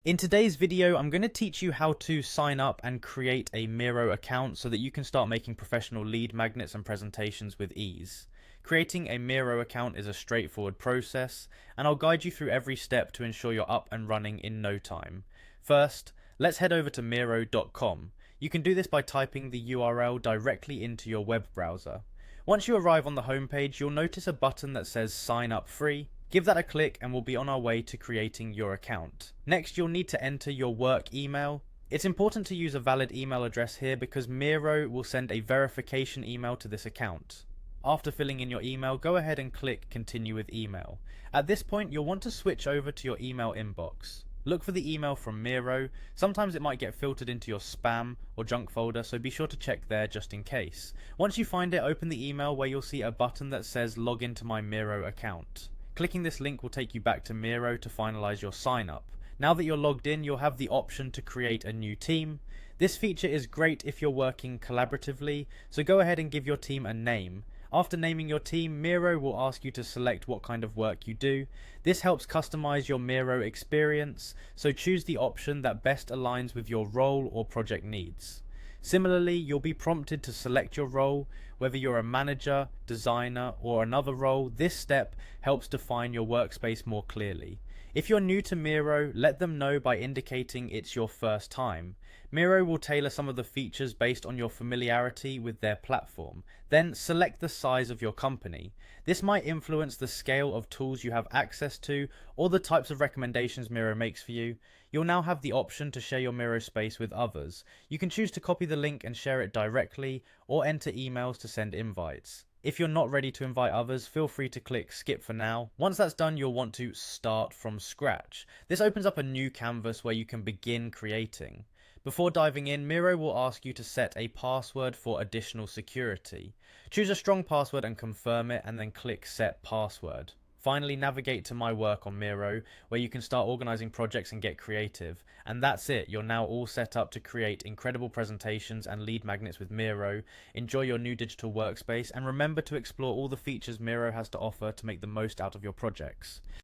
In today's video, I'm going to teach you how to sign up and create a Miro account so that you can start making professional lead magnets and presentations with ease. Creating a Miro account is a straightforward process, and I'll guide you through every step to ensure you're up and running in no time. First, let's head over to Miro.com. You can do this by typing the URL directly into your web browser. Once you arrive on the homepage, you'll notice a button that says Sign Up Free. Give that a click and we'll be on our way to creating your account. Next, you'll need to enter your work email. It's important to use a valid email address here because Miro will send a verification email to this account. After filling in your email, go ahead and click Continue with Email. At this point, you'll want to switch over to your email inbox. Look for the email from Miro. Sometimes it might get filtered into your spam or junk folder, so be sure to check there just in case. Once you find it, open the email where you'll see a button that says Log into my Miro account. Clicking this link will take you back to Miro to finalize your sign up. Now that you're logged in, you'll have the option to create a new team. This feature is great if you're working collaboratively, so go ahead and give your team a name. After naming your team, Miro will ask you to select what kind of work you do. This helps customize your Miro experience, so choose the option that best aligns with your role or project needs. Similarly, you'll be prompted to select your role. Whether you're a manager, designer, or another role, this step helps define your workspace more clearly. If you're new to Miro, let them know by indicating it's your first time. Miro will tailor some of the features based on your familiarity with their platform. Then select the size of your company. This might influence the scale of tools you have access to or the types of recommendations Miro makes for you. You'll now have the option to share your Miro space with others. You can choose to copy the link and share it directly or enter emails to send invites. If you're not ready to invite others, feel free to click skip for now. Once that's done, you'll want to start from scratch. This opens up a new canvas where you can begin creating. Before diving in, Miro will ask you to set a password for additional security. Choose a strong password and confirm it, and then click set password. Finally, navigate to My Work on Miro, where you can start organizing projects and get creative. And that's it, you're now all set up to create incredible presentations and lead magnets with Miro. Enjoy your new digital workspace, and remember to explore all the features Miro has to offer to make the most out of your projects.